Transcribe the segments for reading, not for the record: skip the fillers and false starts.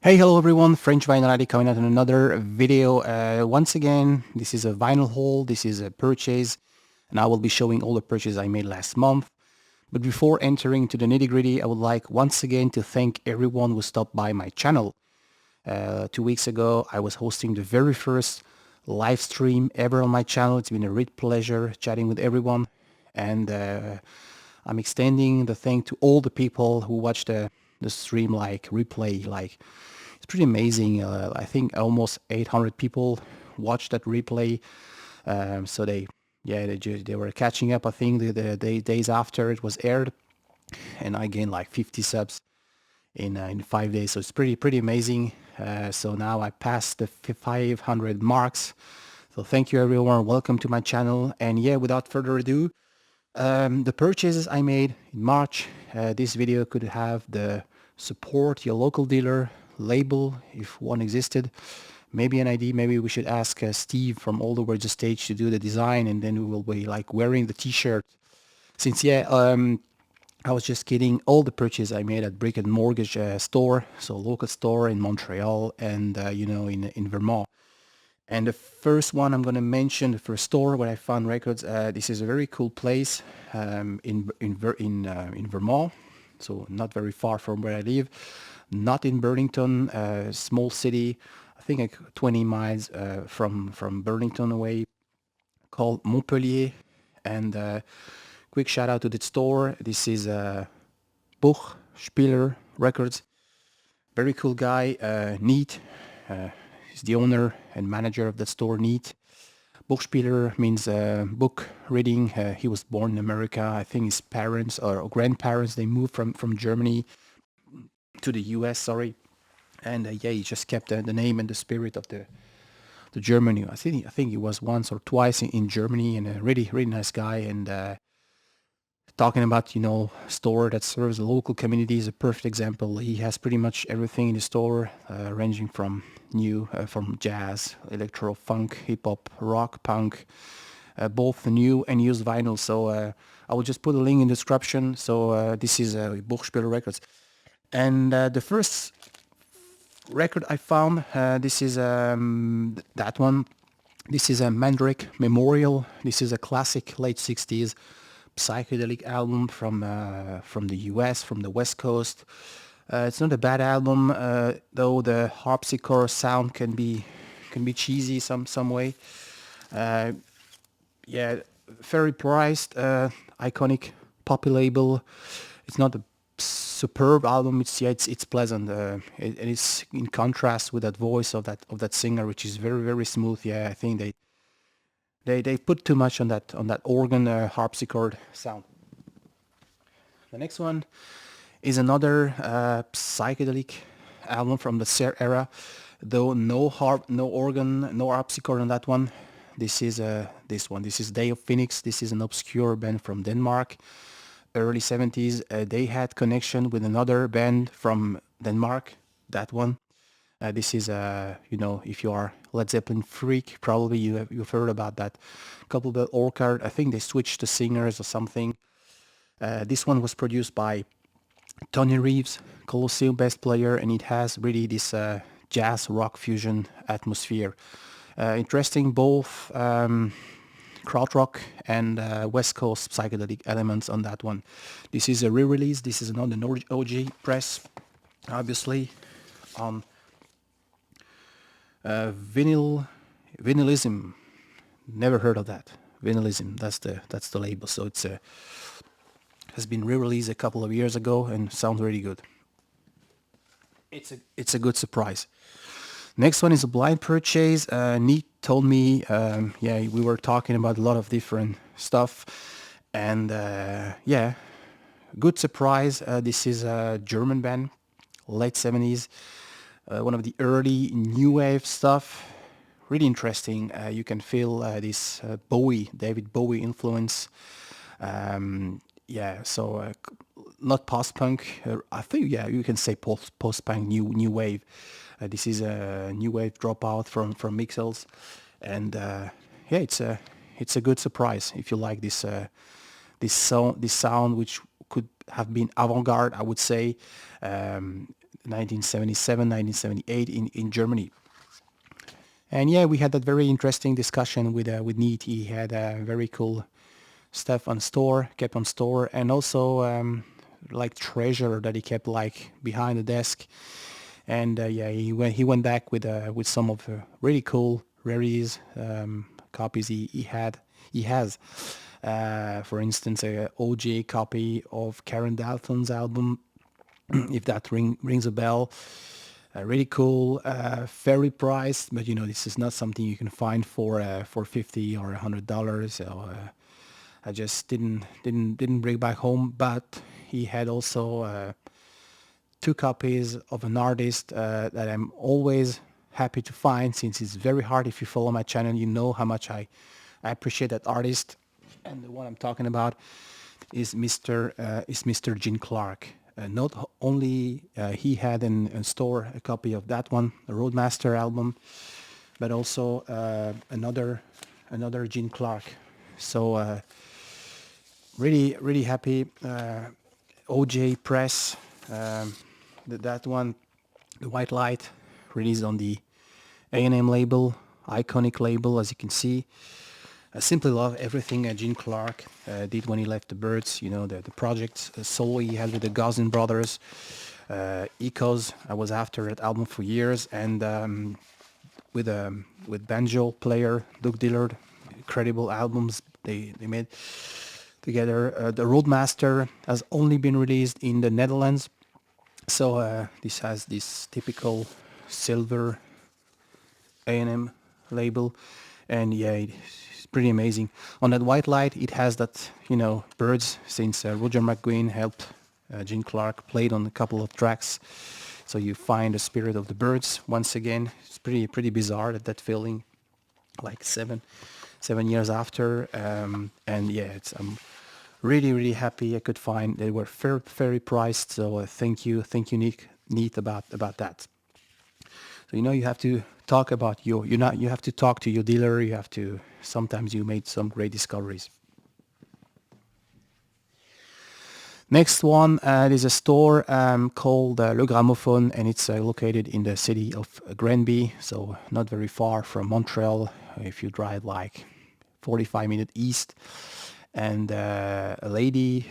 Hey, hello everyone, French Vinyl Addict coming out in another video. Once again, this is a vinyl haul, this is a purchase, and I will be showing all the purchases I made last month. But before entering to the nitty-gritty, I would like once again to thank everyone who stopped by my channel. 2 weeks ago, I was hosting the very first live stream ever on my channel. It's been a real pleasure chatting with everyone, and I'm extending the thank to all the people who watched the stream, like replay, like it's pretty amazing. I think almost 800 people watched that replay. So they were catching up. I think the days after it was aired, and I gained like 50 subs in 5 days. So it's pretty amazing. So now I passed the 500 marks. So thank you everyone. Welcome to my channel. And yeah, without further ado, the purchases I made in March. This video could have the support your local dealer label if one existed. Maybe an ID. Maybe we should ask Steve from All Over the Stage to do the design, and then we will be like wearing the T-shirt. Since I was just kidding. All the purchases I made at brick and mortgage store, so local store in Montreal and in Vermont. And the first one I'm going to mention, the first store where I found records. This is a very cool place in Vermont, so not very far from where I live. Not in Burlington, a small city. I think like 20 miles from Burlington away, called Montpelier. And quick shout out to the store. This is Buch, Spieler Records. Very cool guy, neat. He's the owner and manager of the store, neat. Buchspieler means book reading. He was born in America. I think his parents or grandparents, they moved from Germany to the US, sorry. And yeah, he just kept the name and the spirit of the Germany. I think he was once or twice in Germany, and a really nice guy. And talking about store that serves the local community is a perfect example. He has pretty much everything in the store, ranging from from jazz, electro, funk, hip hop, rock, punk, both new and used vinyl. So I will just put a link in the description. So this is Buchspieler Records, and the first record I found, this is that one. This is a Mandrake Memorial. This is a classic late 60s psychedelic album from the US, from the West Coast. It's not a bad album, though the harpsichord sound can be cheesy some way. Uh, yeah, very priced, iconic poppy label. It's not a superb album. It's pleasant. And it's in contrast with that voice of that singer, which is very smooth. Yeah, I think they put too much on that organ harpsichord sound. The next one is another psychedelic album from the Ser era, though no harp, no organ, no harpsichord on that one. This is this one. This is Day of Phoenix. This is an obscure band from Denmark, early 70s. They had connection with another band from Denmark. That one. This is if you are Led Zeppelin freak, probably you've heard about that couple of Orchard. I think they switched the singers or something. This one was produced by Tony Reeves, Colosseum bass player, and it has really this jazz rock fusion atmosphere. Interesting, both krautrock and West Coast psychedelic elements on that one. This is a re-release. This is not an OG press, obviously, on vinylism. Never heard of that. Vinylism. That's the label. So it's has been re-released a couple of years ago and sounds really good. It's a good surprise. Next one is a blind purchase. Neat told me, yeah, we were talking about a lot of different stuff, and yeah, good surprise. This is a German band, late 70s, one of the early new wave stuff. Really interesting. You can feel this David Bowie influence. Yeah, so not post-punk. I think, yeah, you can say post-punk, new wave. This is a new wave dropout from Mixels, and yeah, it's a good surprise if you like this sound which could have been avant-garde, I would say. 1977, 1978 in Germany. And yeah, we had that very interesting discussion with Neat. He had very cool stuff on store, kept on store, and also like treasure that he kept like behind the desk. And yeah, he went back with some of the really cool rarities copies he has. For instance, a OJ copy of Karen Dalton's album, if that rings a bell. Really cool, very priced, but this is not something you can find for $50 or $100. So I just didn't bring back home. But he had also two copies of an artist that I'm always happy to find, since it's very hard. If you follow my channel, you know how much I appreciate that artist. And the one I'm talking about is Mr. Gene Clark. Not only he had in store a copy of that one, the Roadmaster album, but also another Gene Clark. So really happy. OJ Press, that one, the White Light, released on the A&M label, iconic label, as you can see. I simply love everything Gene Clark did when he left the Byrds. The project solo he had with the Gosling brothers, Ecos. I was after that album for years, and with banjo player Doug Dillard, incredible albums they made together. The Roadmaster has only been released in the Netherlands, so this has this typical silver A&M label, and yeah, it's pretty amazing. On that White Light, it has that Byrds, since Roger McGuinn helped Gene Clark played on a couple of tracks, so you find the spirit of the Byrds once again. It's pretty bizarre, that feeling, like seven years after, and yeah, I'm really happy I could find. They were very priced, so thank you Neat about that. So you have to talk about you have to talk to your dealer. Sometimes you made some great discoveries. Next one, there's a store called Le Gramophone, and it's located in the city of Granby, so not very far from Montreal, if you drive like 45 minutes east. And a lady,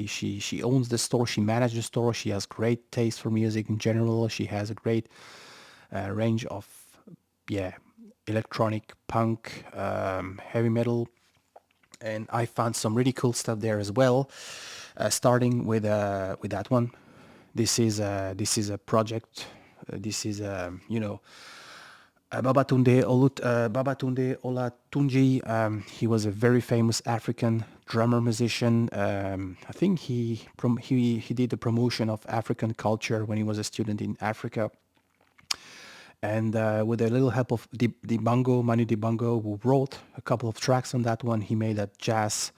she owns the store, she manages the store, she has great taste for music in general. She has a great range of electronic, punk, heavy metal, and I found some really cool stuff there as well. Starting with that one. This is a project. This is Babatunde Olatunji. He was a very famous African drummer musician. I think he did the promotion of African culture when he was a student in Africa. And with a little help of Manu Dibango, who wrote a couple of tracks on that one, he made that jazz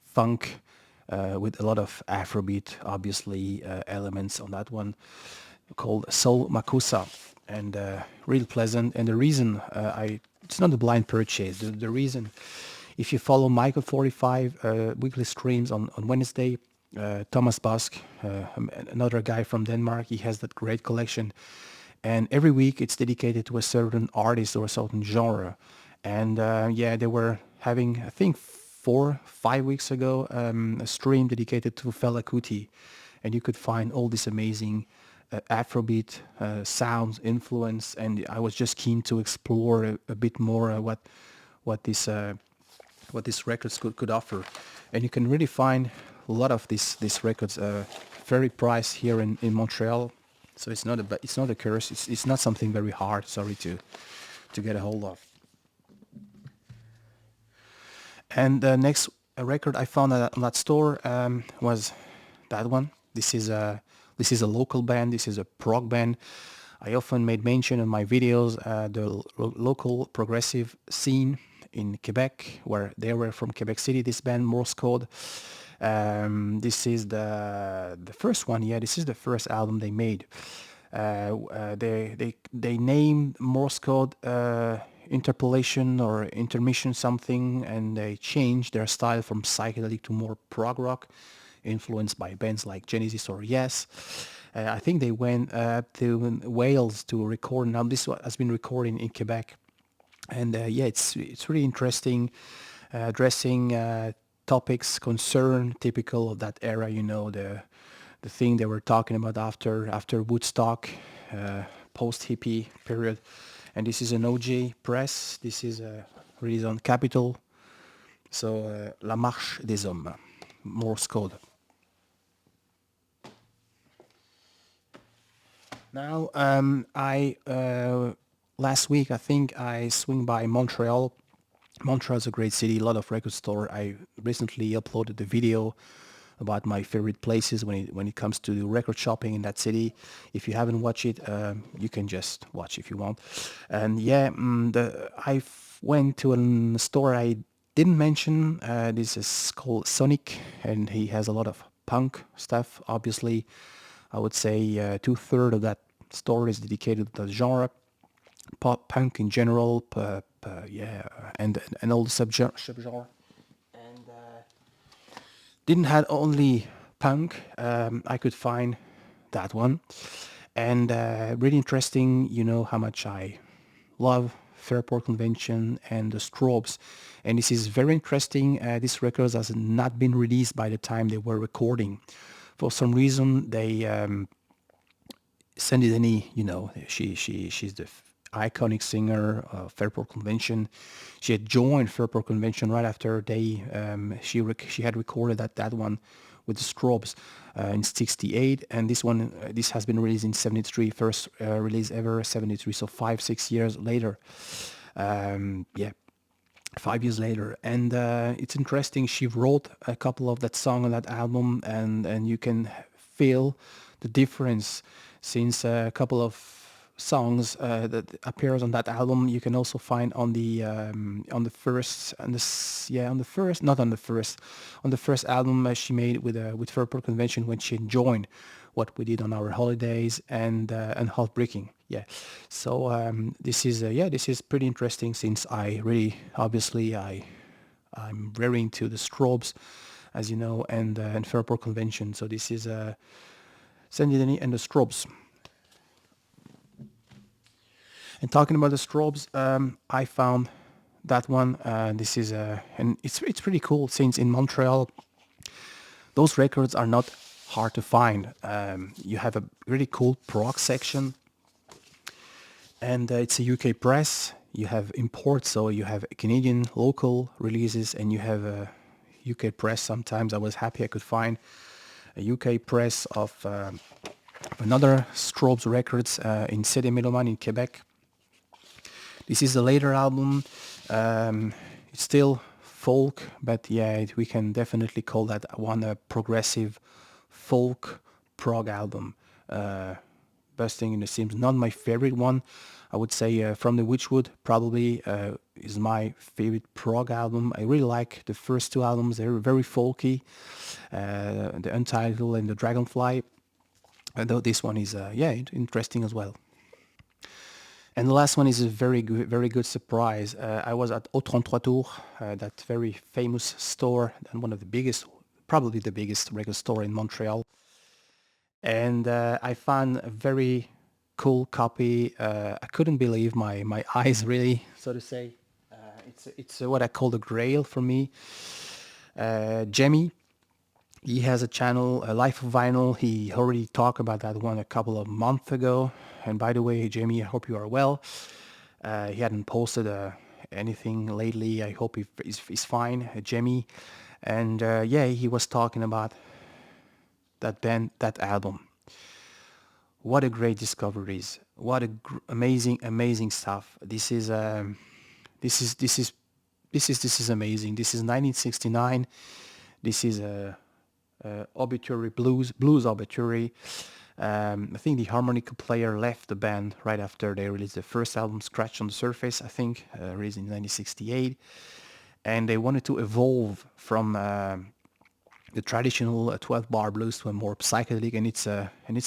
funk with a lot of Afrobeat, obviously, elements on that one, called Soul Makusa, and real pleasant. And the reason it's not a blind purchase. The reason, if you follow Michael 45 weekly streams on Wednesday, Thomas Busk, another guy from Denmark, he has that great collection. And every week it's dedicated to a certain artist or a certain genre. And they were having, I think 4-5 weeks ago, a stream dedicated to Fela Kuti. And you could find all this amazing Afrobeat sounds, influence. And I was just keen to explore a bit more what these records could offer. And you can really find a lot of these records very priced here in Montreal. So it's not a curse. It's not something very hard. Sorry to get a hold of. And the next record I found on that store was that one. This is a local band. This is a prog band. I often made mention in my videos the local progressive scene in Quebec, where they were from Quebec City. This band Morse Code. This is the first one. Yeah, this is the first album they made. They named Morse Code interpolation or intermission something, and they changed their style from psychedelic to more prog rock, influenced by bands like Genesis or Yes. I think they went to Wales to record. Now this has been recording in Quebec, and yeah, it's really interesting, addressing topics concern typical of that era. You know, the thing they were talking about after Woodstock, post hippie period, and this is an OJ press. This is released on Capitol. So La Marche des Hommes, Morse code. Now, I last week I think I swing by Montreal. Montreal is a great city, a lot of record store. I recently uploaded the video about my favorite places when it comes to record shopping in that city. If you haven't watched it, you can just watch if you want. And yeah, went to a store I didn't mention. This is called Sonic, and he has a lot of punk stuff. Obviously, I would say 2/3 of that store is dedicated to the genre, pop punk in general, yeah, and all the subgenre. And didn't have only punk. I could find that one, and really interesting. You know how much I love Fairport Convention and the Strobes, and this is very interesting. This record has not been released by the time they were recording. For some reason, they Sandy Denny, you know, she's the iconic singer of Fairport Convention. She had joined Fairport Convention right after she had recorded that one with the Strobes in '68, and this has been released in '73, first release ever '73, so 5-6 years later. Yeah, 5 years later, and it's interesting. She wrote a couple of that song on that album, and you can feel the difference since a couple of songs that appears on that album you can also find on the first on the first not on the first on the first album she made with Fairport Convention when she joined What We Did on Our Holidays and Heartbreaking. Yeah, so this is pretty interesting since I really obviously I'm very into the Strobes, as you know, and Fairport Convention. So this is Sandy Denny and the Strobes. And talking about the Strobes, I found that one. This is and it's pretty cool since in Montreal those records are not hard to find. You have a really cool prog section, and it's a UK press. You have imports, so you have Canadian local releases, and you have a UK press. Sometimes I was happy I could find a UK press of another Strobes records in Cité Middleman in Quebec. This is a later album. It's still folk, but yeah, we can definitely call that one a progressive folk prog album. Bursting in the Seams, not my favorite one. I would say From the Witchwood probably is my favorite prog album. I really like the first two albums. They're very folky, the Untitled and the Dragonfly. Though this one is interesting as well. And the last one is a very good surprise. I was at Au 33 Tours, that very famous store and one of the biggest, probably the biggest record store in Montreal. And I found a very cool copy. I couldn't believe my eyes, really, so to say. It's what I call the grail for me. Jemmy, he has a channel, Life of Vinyl. He already talked about that one a couple of months ago. And by the way, Jamie, I hope you are well. He hadn't posted anything lately. I hope he's fine, Jamie. And yeah, he was talking about that band, that album. What a great discoveries! What a amazing stuff! This is this is this is amazing. This is 1969. This is a obituary blues obituary. I think the harmonica player left the band right after they released the first album, Scratch on the Surface, I think, released in 1968. And they wanted to evolve from the traditional 12-bar blues to a more psychedelic, and it's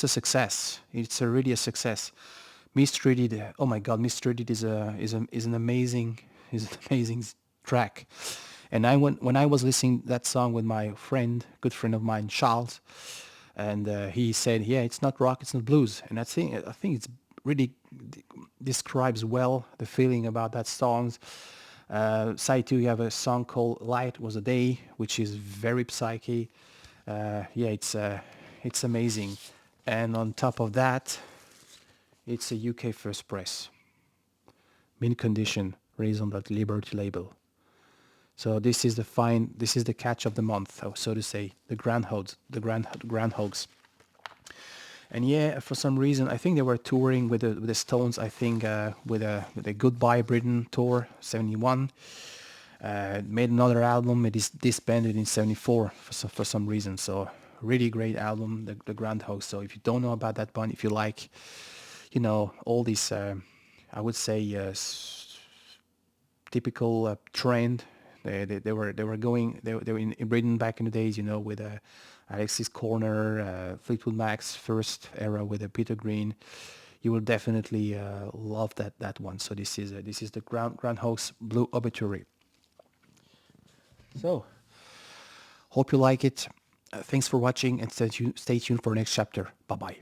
a success. It's really a success. Mistreated, oh my God, Mistreated is an amazing track. And when I was listening that song with my friend, good friend of mine, Charles, and he said, "Yeah, it's not rock, it's not blues." And I think it's really describes well the feeling about that songs. Side two, you have a song called "Light Was a Day," which is very psyche. Yeah, it's amazing. And on top of that, it's a UK first press, mint condition, released on that Liberty label. So this is the catch of the month, so to say, the Groundhogs. And yeah, for some reason, I think they were touring with the Stones. I think with a Goodbye Britain tour, 71. Made another album. It is disbanded in 74 for some reason. So really great album, the Groundhogs. So if you don't know about that band, if you like, all these, I would say, typical trend. They were in Britain back in the days, with Alexis Corner, Fleetwood Mac's first era with Peter Green. You will definitely love that one. So this is the Groundhog's Blue Obituary. So hope you like it. Thanks for watching, and stay tuned for next chapter. Bye bye.